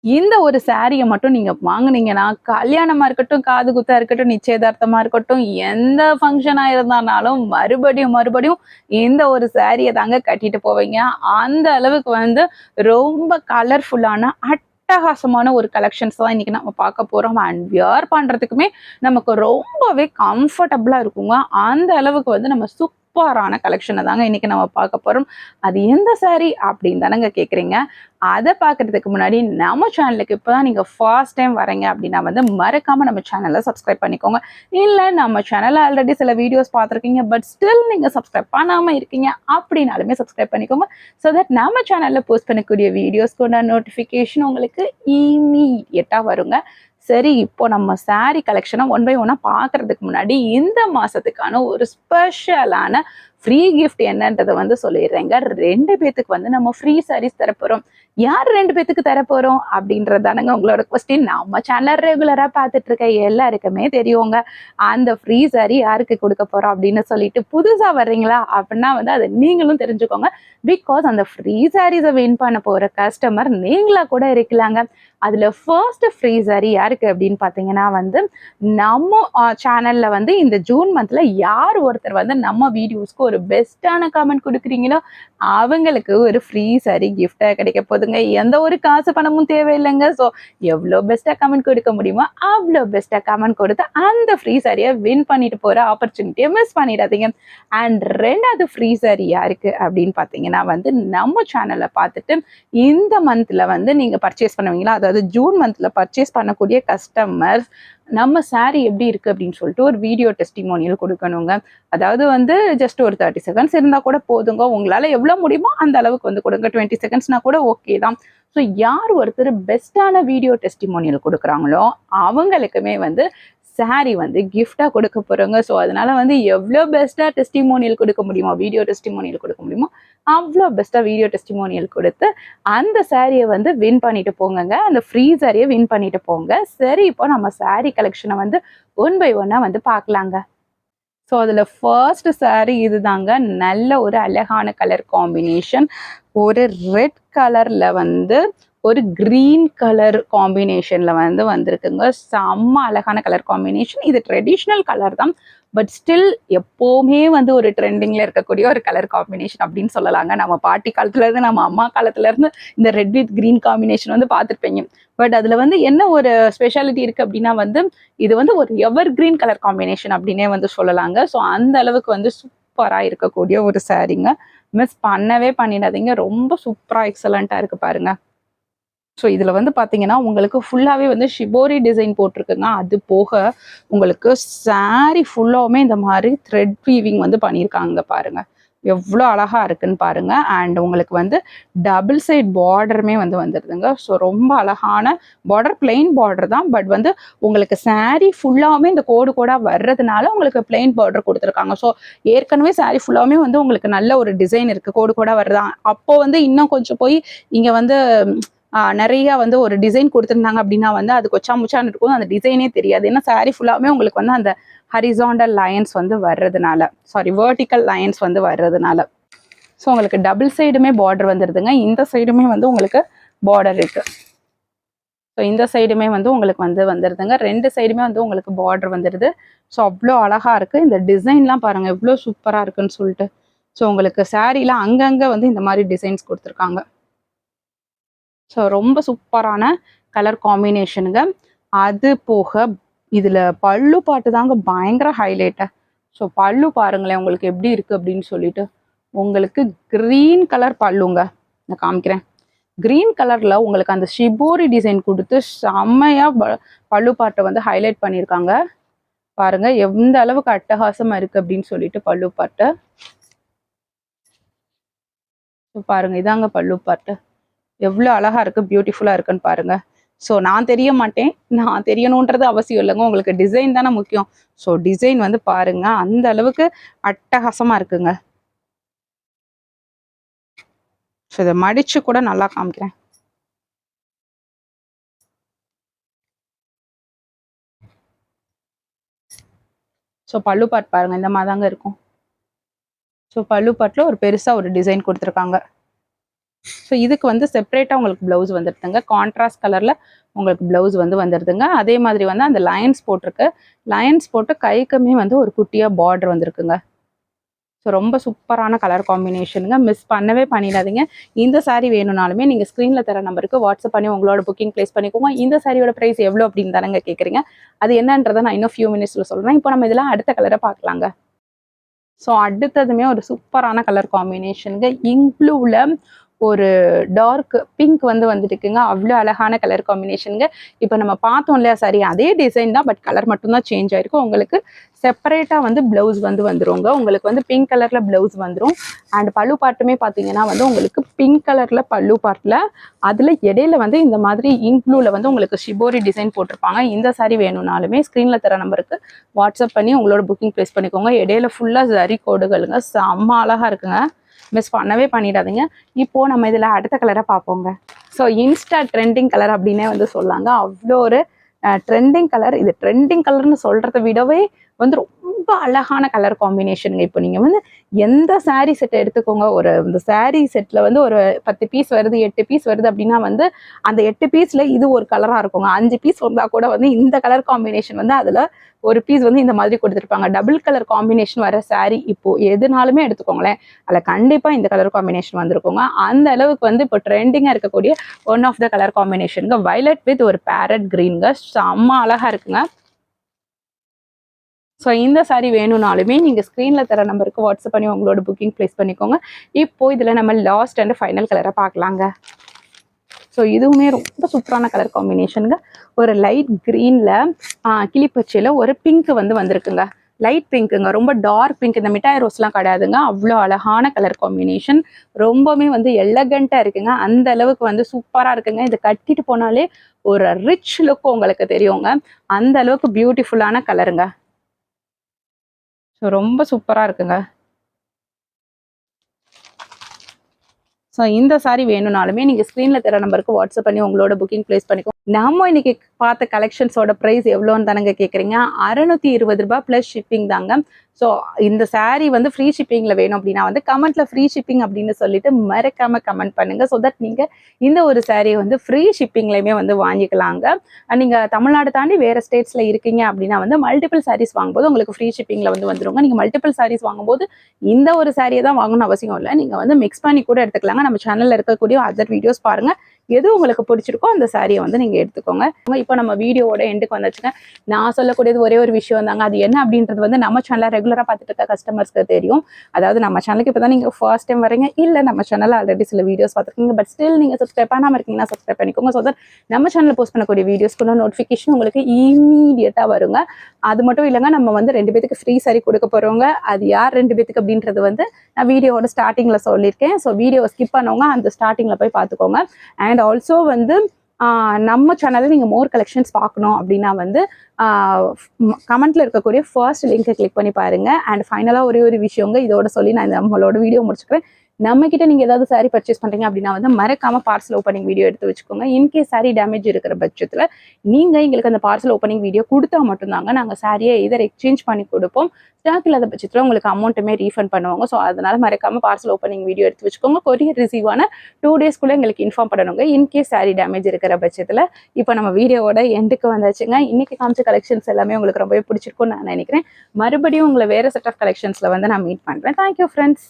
இந்த ஒரு சாரியை மட்டும் நீங்க வாங்குனீங்கன்னா, கல்யாணமா இருக்கட்டும், காது குத்தா இருக்கட்டும், நிச்சயதார்த்தமா இருக்கட்டும், எந்த ஃபங்ஷனா இருந்தானாலும் மறுபடியும் இந்த ஒரு சாரிய தாங்க கட்டிட்டு போவீங்க. அந்த அளவுக்கு வந்து ரொம்ப கலர்ஃபுல்லான அட்டகாசமான ஒரு கலெக்ஷன்ஸ் தான் இன்னைக்கு நம்ம பார்க்க போறோம். அண்ட் வியர் பண்றதுக்குமே நமக்கு ரொம்பவே கம்ஃபர்டபுளா இருக்குங்க. அந்த அளவுக்கு வந்து நம்ம சூப்பரான கலெக்ஷனை தாங்க இன்னைக்கு நம்ம பார்க்க போறோம். அது எந்த சாரி அப்படின்னு தானங்க கேட்குறீங்க. அத பார்க்கறதுக்கு முன்னாடி நம்ம சேனலுக்கு இப்பதான் நீங்க ஃபர்ஸ்ட் டைம் வரீங்க அப்படின்னா வந்து மறக்காம நம்ம சேனலை சப்ஸ்கிரைப் பண்ணிக்கோங்க. இல்ல நம்ம சேனல்ல ஆல்ரெடி சில வீடியோஸ் பார்த்துருக்கீங்க. பட் ஸ்டில் நீங்க சப்ஸ்கிரைப் பண்ணாம இருக்கீங்க அப்படின்னாலுமே சப்ஸ்கிரைப் பண்ணிக்கோங்க. ஸோ தட் நம்ம சேனல்ல போஸ்ட் பண்ணக்கூடிய வீடியோஸ்க்கு நோட்டிஃபிகேஷன் உங்களுக்கு இமீடியட்டா வருங்க. சரி, இப்போ நம்ம சாரி கலெக்ஷனை ஒன் பை ஒன்னா பார்க்கறதுக்கு முன்னாடி இந்த மாசத்துக்கான ஒரு ஸ்பெஷலான ஃப்ரீ கிஃப்ட் என்னன்றதை வந்து சொல்லிடுறேங்க. 2 பேத்துக்கு வந்து நம்ம ஃப்ரீ சாரீஸ் தரப்போறோம். யார் 2 பேத்துக்கு தரப்போறோம் அப்படின்றதானங்க உங்களோட கொஸ்டின். நம்ம சேனல் ரெகுலரா பார்த்துட்டு இருக்க எல்லாருக்குமே தெரியுங்க. அந்த ஃப்ரீ சாரி யாருக்கு கொடுக்க போறோம் அப்படின்னு சொல்லிட்டு புதுசா வர்றீங்களா அப்படின்னா வந்து அதை நீங்களும் தெரிஞ்சுக்கோங்க. பிகாஸ் அந்த ஃப்ரீ சாரீஸை வின் பண்ண போற கஸ்டமர் நீங்களா கூட இருக்கலாங்க. அதுல ஃபர்ஸ்ட் ஃப்ரீ சாரி யாருக்கு அப்படின்னு பாத்தீங்கன்னா வந்து நம்ம சேனல்ல வந்து இந்த ஜூன் மந்த்ல யார் ஒருத்தர் வந்து நம்ம வீடியோஸ்க்கு ஒரு பெஸ்டான கமெண்ட் கொடுக்குறீங்களோ அவங்களுக்கு ஒரு ஃப்ரீ சாரி கிஃப்டா கிடைக்க போதுங்க. எந்த ஒரு காசு பணமும் தேவையில்லைங்க. ஸோ எவ்வளோ பெஸ்டா கமெண்ட் கொடுக்க முடியுமோ அவ்வளோ பெஸ்டா கமெண்ட் கொடுத்து அந்த ஃப்ரீ சாரியை வின் பண்ணிட்டு போற ஆப்பர்ச்சுனிட்டியை மிஸ் பண்ணிடாதீங்க. அண்ட் 2வது ஃப்ரீ சாரி யாருக்கு அப்படின்னு பாத்தீங்கன்னா வந்து நம்ம சேனல்ல பார்த்துட்டு இந்த மந்த்ல வந்து நீங்க பர்ச்சேஸ் பண்ணுவீங்களா, அதாவது ஜூன் மந்த்ல பர்ச்சேஸ் பண்ணக்கூடிய கஸ்டமர்ஸ் நம்ம சாரி எப்படி இருக்கு அப்படின்னு சொல்லிட்டு ஒரு வீடியோ டெஸ்டிமோனியல் கொடுக்கணுங்க. அதாவது வந்து ஜஸ்ட் ஒரு 30 செகண்ட்ஸ் இருந்தா கூட போதுங்க. உங்களால எவ்வளவு முடியுமோ அந்த அளவுக்கு வந்து கொடுங்க. 20 செகண்ட்ஸ்னா கூட ஓகே தான். ஸோ யார் ஒருத்தர் பெஸ்டான வீடியோ டெஸ்டிமோனியல் கொடுக்குறாங்களோ அவங்களுக்குமே வந்து சாரி வந்து கிஃப்டா கொடுக்க போறோங்க. ஸோ அதனால வந்து எவ்வளோ பெஸ்டா டெஸ்டிமோனியல் கொடுக்க முடியுமோ, வீடியோ டெஸ்டிமோனியல் கொடுக்க முடியுமோ அவ்வளோ பெஸ்டா வீடியோ டெஸ்டிமோனியல் கொடுத்து அந்த சாரியை வந்து வின் பண்ணிட்டு போங்கங்க. அந்த ஃப்ரீ சாரியை வின் பண்ணிட்டு போங்க. சரி, இப்போ நம்ம சாரி கலெக்ஷனை வந்து ஒன் பை ஒன்னா வந்து பார்க்கலாங்க. ஸோ அதில் ஃபர்ஸ்ட் சாரி இதுதாங்க. நல்ல ஒரு அழகான கலர் காம்பினேஷன். ஒரு ரெட் கலர்ல வந்து ஒரு கிரீன் கலர் காம்பினேஷன்ல வந்து வந்திருக்குங்க. செம்ம அழகான கலர் காம்பினேஷன். இது ட்ரெடிஷ்னல் கலர் தான். பட் ஸ்டில் எப்போவுமே வந்து ஒரு ட்ரெண்டிங்ல இருக்கக்கூடிய ஒரு கலர் காம்பினேஷன் அப்படின்னு சொல்லலாங்க. நம்ம பாட்டி காலத்துல இருந்து நம்ம அம்மா காலத்துல இருந்து இந்த ரெட் வித் கிரீன் காம்பினேஷன் வந்து பார்த்துருப்பீங்க. பட் அதுல வந்து என்ன ஒரு ஸ்பெஷாலிட்டி இருக்கு அப்படின்னா வந்து இது வந்து ஒரு எவர் கிரீன் கலர் காம்பினேஷன் அப்படின்னே வந்து சொல்லலாங்க. ஸோ அந்த அளவுக்கு வந்து சூப்பரா இருக்கக்கூடிய ஒரு சாரீங்க. மிஸ் பண்ணவே பண்ணிடாதீங்க. ரொம்ப சூப்பரா எக்ஸலண்டா இருக்கு பாருங்க. ஸோ இதுல வந்து பாத்தீங்கன்னா உங்களுக்கு ஃபுல்லாவே வந்து ஷிபோரி டிசைன் போட்டிருக்குங்க. அது போக உங்களுக்கு சாரி ஃபுல்லாவுமே இந்த மாதிரி த்ரெட் வீவிங் வந்து பண்ணியிருக்காங்க பாருங்க. எவ்வளோ அழகா இருக்குன்னு பாருங்க. அண்ட் உங்களுக்கு வந்து டபுள் சைட் பார்டருமே வந்து வந்துடுதுங்க. ஸோ ரொம்ப அழகான பார்டர், பிளெயின் பார்டர் தான். பட் வந்து உங்களுக்கு சாரி ஃபுல்லாவுமே இந்த கோடு கோடா வர்றதுனால உங்களுக்கு பிளெயின் பார்டர் கொடுத்துருக்காங்க. ஸோ ஏற்கனவே சாரி ஃபுல்லாவுமே வந்து உங்களுக்கு நல்ல ஒரு டிசைன் இருக்கு, கோடு கோடா வருதா. அப்போ வந்து இன்னும் கொஞ்சம் போய் இங்க வந்து நிறைய வந்து ஒரு டிசைன் கொடுத்துருந்தாங்க அப்படின்னா வந்து அது கொச்சா முச்சான்னு இருக்கும், அந்த டிசைனே தெரியாது. ஏன்னா சாரி ஃபுல்லாமே உங்களுக்கு வந்து அந்த ஹரிசாண்டல் லைன்ஸ் வந்து வர்றதுனால, சாரி வெர்டிக்கல் லைன்ஸ் வந்து வர்றதுனால. ஸோ உங்களுக்கு டபுள் சைடுமே பார்டர் வந்துடுதுங்க. இந்த சைடுமே வந்து உங்களுக்கு பார்டர் இருக்கு. ஸோ இந்த சைடுமே வந்து உங்களுக்கு வந்து வந்துடுதுங்க. 2 சைடுமே வந்து உங்களுக்கு பார்டர் வந்துடுது. ஸோ அவ்வளோ அழகா இருக்கு. இந்த டிசைன்லாம் பாருங்க எவ்வளோ சூப்பரா இருக்குன்னு சொல்லிட்டு. ஸோ உங்களுக்கு சாரிலாம் அங்கங்க வந்து இந்த மாதிரி டிசைன்ஸ் கொடுத்துருக்காங்க. ஸோ ரொம்ப சூப்பரான கலர் காம்பினேஷனுங்க. அது போக இதுல பல்லு பாட்டு தாங்க பயங்கர ஹைலைட்டு. ஸோ பல்லு பாருங்களேன் உங்களுக்கு எப்படி இருக்கு அப்படின்னு சொல்லிட்டு. உங்களுக்கு கிரீன் கலர் பல்லுங்க. நான் காமிக்கிறேன். கிரீன் கலர்ல உங்களுக்கு அந்த ஷிபோரி டிசைன் கொடுத்து செம்மையா பல்லு பாட்டை வந்து ஹைலைட் பண்ணியிருக்காங்க. பாருங்க எந்த அளவுக்கு அட்டகாசமா இருக்கு அப்படின்னு சொல்லிட்டு பல்லு பாட்டு. பாருங்க இதாங்க பல்லு பாட்டு. எவ்வளோ அழகா இருக்கு, பியூட்டிஃபுல்லா இருக்குன்னு பாருங்க. ஸோ நான் தெரிய மாட்டேன், நான் தெரியணுன்றது அவசியம் இல்லைங்க. உங்களுக்கு டிசைன் தானே முக்கியம். ஸோ டிசைன் வந்து பாருங்க அந்த அளவுக்கு அட்டகாசமா இருக்குங்க. ஸோ இதை மடிச்சு கூட நல்லா காமிக்கிறேன். ஸோ பல்லு பாட் பாருங்க இந்த மாதிரி தாங்க இருக்கும். ஸோ பல்லு பாட்டில் ஒரு பெருசா ஒரு டிசைன் கொடுத்துருக்காங்க. ஸோ இதுக்கு வந்து செப்பரேட்டாக உங்களுக்கு ப்ளவுஸ் வந்துடுதுங்க. கான்ட்ராஸ்ட் கலரில் உங்களுக்கு ப்ளவுஸ் வந்து வந்துடுதுங்க. அதே மாதிரி வந்து அந்த லைன்ஸ் போட்டிருக்கு. லைன்ஸ் போட்டு கைக்குமே வந்து ஒரு குட்டியாக பார்டர் வந்திருக்குங்க. ஸோ ரொம்ப சூப்பரான கலர் காம்பினேஷனுங்க. மிஸ் பண்ணவே பண்ணிடாதீங்க. இந்த சாரீ வேணும்னாலுமே நீங்கள் ஸ்க்ரீனில் தர நம்பருக்கு வாட்ஸ்அப் பண்ணி உங்களோட புக்கிங் ப்ளேஸ் பண்ணிக்கோங்க. இந்த சாரியோட ப்ரைஸ் எவ்வளோ அப்படின்னு தானங்க கேட்குறீங்க. அது என்னன்றதை நான் இன்னும் ஃபியூ மினிட்ஸில் சொல்கிறேன். இப்போ நம்ம இதில் அடுத்த கலரை பார்க்கலாங்க. ஸோ அடுத்ததுமே ஒரு சூப்பரான கலர் காம்பினேஷனுங்க. இங்க் ப்ளூவில் ஒரு டார்க் பிங்க் வந்து வந்துட்டுருக்குங்க. அவ்வளோ அழகான கலர் காம்பினேஷனுங்க. இப்போ நம்ம பார்த்தோம் இல்லையா, சரி அதே டிசைன் தான், பட் கலர் மட்டும்தான் சேஞ்ச் ஆகிருக்கும். உங்களுக்கு செப்பரேட்டாக வந்து ப்ளவுஸ் வந்து வந்துருங்க. உங்களுக்கு வந்து பிங்க் கலரில் ப்ளவுஸ் வந்துடும். அண்ட் பல்லு பாட்டுமே பார்த்தீங்கன்னா வந்து உங்களுக்கு பிங்க் கலரில் பல்லு பாட்டில் அதில் இடையில வந்து இந்த மாதிரி இங்க் ப்ளூவில் வந்து உங்களுக்கு ஷிபோரி டிசைன் போட்டிருப்பாங்க. இந்த சாரி வேணும்னாலுமே ஸ்க்ரீனில் தர நம்பருக்கு வாட்ஸ்அப் பண்ணி உங்களோட புக்கிங் ப்ளேஸ் பண்ணிக்கோங்க. இடையில ஃபுல்லாக சரி கோடுகளுங்க. செம்ம அழகாக இருக்குங்க. மிஸ் பண்ணவே பண்ணிடாதீங்க. இப்போது நம்ம இதில் அடுத்த கலரை பார்ப்போங்க. ஸோ இன்ஸ்டா ட்ரெண்டிங் கலர் அப்படின்னே வந்து சொல்லாங்க. அவ்வளோ ஒரு ட்ரெண்டிங் கலர். இது ட்ரெண்டிங் கலர்னு சொல்கிறத விடவே வந்து ரொம்ப அழகான கலர் காம்பினேஷனுங்க. இப்போ நீங்கள் வந்து எந்த சாரீ செட்டை எடுத்துக்கோங்க, ஒரு இந்த சாரீ செட்டில் வந்து ஒரு 10 பீஸ் வருது, 8 பீஸ் வருது அப்படின்னா வந்து அந்த 8 பீஸில் இது ஒரு கலராக இருக்குங்க. 5 பீஸ் வந்தால் கூட வந்து இந்த கலர் காம்பினேஷன் வந்து அதில் ஒரு பீஸ் வந்து இந்த மாதிரி கொடுத்துருப்பாங்க. டபுள் கலர் காம்பினேஷன் வர சாரீ இப்போது எதுனாலுமே எடுத்துக்கோங்களேன், அதில் கண்டிப்பாக இந்த கலர் காம்பினேஷன் வந்திருக்குங்க. அந்த அளவுக்கு வந்து இப்போ ட்ரெண்டிங்காக இருக்கக்கூடிய ஒன் ஆஃப் த கலர் காம்பினேஷனுங்க. வயலட் வித் ஒரு பேரட் கிரீனுங்க. செம்ம அழகாக இருக்குங்க. ஸோ இந்த சாரீ வேணும்னாலுமே நீங்கள் ஸ்க்ரீனில் தர நம்பருக்கு வாட்ஸ்அப் பண்ணி உங்களோட புக்கிங் ப்ளேஸ் பண்ணிக்கோங்க. இப்போ இதில் நம்ம லாஸ்ட் அண்ட் ஃபைனல் கலரை பார்க்கலாங்க. ஸோ இதுவுமே ரொம்ப சூப்பரான கலர் காம்பினேஷனுங்க. ஒரு லைட் க்ரீனில் கிளிப்பச்சையில் ஒரு பிங்க் வந்து வந்திருக்குங்க. லைட் பிங்க்குங்க, ரொம்ப டார்க் பிங்க். இந்த மிட்டாய் ரோஸ்லாம் கிடையாதுங்க. அவ்வளோ அழகான கலர் காம்பினேஷன். ரொம்பவுமே வந்து எலகண்ட்டாக இருக்குங்க. அந்த அளவுக்கு வந்து சூப்பராக இருக்குங்க. இது கட்டிட்டு போனாலே ஒரு ரிச் லுக் உங்களுக்கு தெரியுங்க. அந்த அளவுக்கு பியூட்டிஃபுல்லான கலருங்க. ஸோ ரொம்ப சூப்பராக இருக்குங்க. ஸோ இந்த சாரீ வேணும்னாலுமே நீங்கள் ஸ்க்ரீனில் தர நம்பருக்கு வாட்ஸ்அப் பண்ணி உங்களோட புக்கிங் ப்ளேஸ் பண்ணிக்கோங்க. நம்ம இன்னைக்கு பார்த்த கலெக்ஷன்ஸோட ப்ரைஸ் எவ்வளோன்னு தானங்க கேட்குறீங்க. 620 ரூபாய் ப்ளஸ் ஷிப்பிங் தாங்க. ஸோ இந்த சாரீ வந்து ஃப்ரீ ஷிப்பிங்கில் வேணும் அப்படின்னா வந்து கமெண்ட்டில் ஃப்ரீ ஷிப்பிங் அப்படின்னு சொல்லிட்டு மறக்காமல் கமெண்ட் பண்ணுங்கள். ஸோ தட் நீங்கள் இந்த ஒரு சாரியை வந்து ஃப்ரீ ஷிப்பிங்லேயுமே வந்து வாங்கிக்கலாங்க. நீங்கள் தமிழ்நாடு தாண்டி வேறு ஸ்டேட்ஸில் இருக்கீங்க அப்படின்னா வந்து மல்டிபிள் சாரீஸ் வாங்கும்போது உங்களுக்கு ஃப்ரீ ஷிப்பிங்கில் வந்து வந்துருங்க. நீங்கள் மல்டிபிள் சாரீஸ் வாங்கும்போது இந்த ஒரு சாரியை தான் வாங்கணும் அவசியம் இல்லை. நீங்கள் வந்து மிக்ஸ் பண்ணி கூட எடுத்துக்கலாங்க. நம்ம சேனலில் இருக்கக்கூடிய அதர் வீடியோஸ் பாருங்கள். எது உங்களுக்கு பிடிச்சிருக்கோ அந்த சாரியை வந்து நீங்கள் எடுத்துக்கோங்க. இப்போ நம்ம வீடியோவோட எண்டுக்கு வந்துச்சுங்க. நான் சொல்லக்கூடியது ஒரே ஒரு விஷயம் தாங்க. அது என்ன அப்படின்றது வந்து நம்ம சேனலை ரெகுலராக பார்த்துட்டு இருக்க கஸ்டமர்ஸ்க்கு தெரியும். அதாவது நம்ம சேனலுக்கு இப்போ தான் நீங்கள் ஃபர்ஸ்ட் டைம் வரீங்க, இல்லை நம்ம சேனலில் ஆல்ரெடி சில வீடியோஸ் பார்த்துருக்கீங்க, பட் ஸ்டில் நீங்கள் சப்ஸ்கிரைப் பண்ணாமல் இருக்கீங்கன்னா சப்ஸ்கிரைப் பண்ணிக்கோங்க. ஸோ தட் நம்ம சேனலில் போஸ்ட் பண்ணக்கூடிய வீடியோஸ்க்கு நோட்டிஃபிகேஷன் உங்களுக்கு இமீடியட்டாக வருங்க. அது மட்டும் இல்லைங்க, நம்ம வந்து 2 பேத்துக்கு ஃப்ரீ சாரி கொடுக்க போகிறோங்க. அது யார் 2 பேத்துக்கு அப்படின்றது வந்து நான் வீடியோவோட ஸ்டார்டிங்கில் சொல்லியிருக்கேன். ஸோ வீடியோவை ஸ்கிப் பண்ணவங்க அந்த ஸ்டார்டிங்கில் போய் பார்த்துக்கோங்க. அண்ட் ஆல்சோ வந்து நம்ம சேனலில் நீங்கள் மோர் கலெக்ஷன்ஸ் பார்க்கணும் அப்படின்னா வந்து கமெண்ட்டில் இருக்கக்கூடிய ஃபர்ஸ்ட் லிங்கை கிளிக் பண்ணி பாருங்கள். அண்ட் ஃபைனலாக ஒரே ஒரு விஷயங்க இதோட சொல்லி நான் நம்மளோட வீடியோ முடிச்சுக்கிறேன். நம்மக்கிட்ட நீங்கள் ஏதாவது சாரீ பர்ச்சேஸ் பண்ணுறீங்க அப்படின்னா வந்து மறக்காமல் பார்சல் ஓப்பனிங் வீடியோ எடுத்து வச்சுக்கோங்க. இன்கேஸ் சாரீ டேமேஜ் இருக்கிற பட்சத்தில் நீங்கள் எங்களுக்கு அந்த பார்சல் ஓப்பனிங் வீடியோ கொடுத்தா மட்டும்தாங்க நாங்கள் சாரியை இதர் எக்ஸ்சேஞ்ச் பண்ணி கொடுப்போம். ஸ்டாக் இல்லாத பட்சத்தில் உங்களுக்கு அமௌண்ட்டுமே ரீஃபண்ட் பண்ணுவாங்க. ஸோ அதனால் மறக்காமல் பார்சல் ஓப்பனிங் வீடியோ எடுத்து வச்சுக்கோங்க. கொரியர் ரிசீவ் ஆன 2 டேஸ்க்குள்ளே எங்களுக்கு இன்ஃபார்ம் பண்ணணுங்க. இன்கேஸ் சாரீ டேமேஜ் இருக்கிற பட்சத்தில். இப்போ நம்ம வீடியோவோட எண்டுக்கு வந்தாச்சுங்க. இன்றைக்கி காமிச்ச கலெக்ஷன்ஸ் எல்லாமே உங்களுக்கு ரொம்பவே பிடிச்சிருக்கும்னு நான் நினைக்கிறேன். மறுபடியும் உங்களை வேறு செட் ஆஃப் கலெக்ஷன்ஸில் வந்து நான் மீட் பண்ணுறேன். Thank you friends.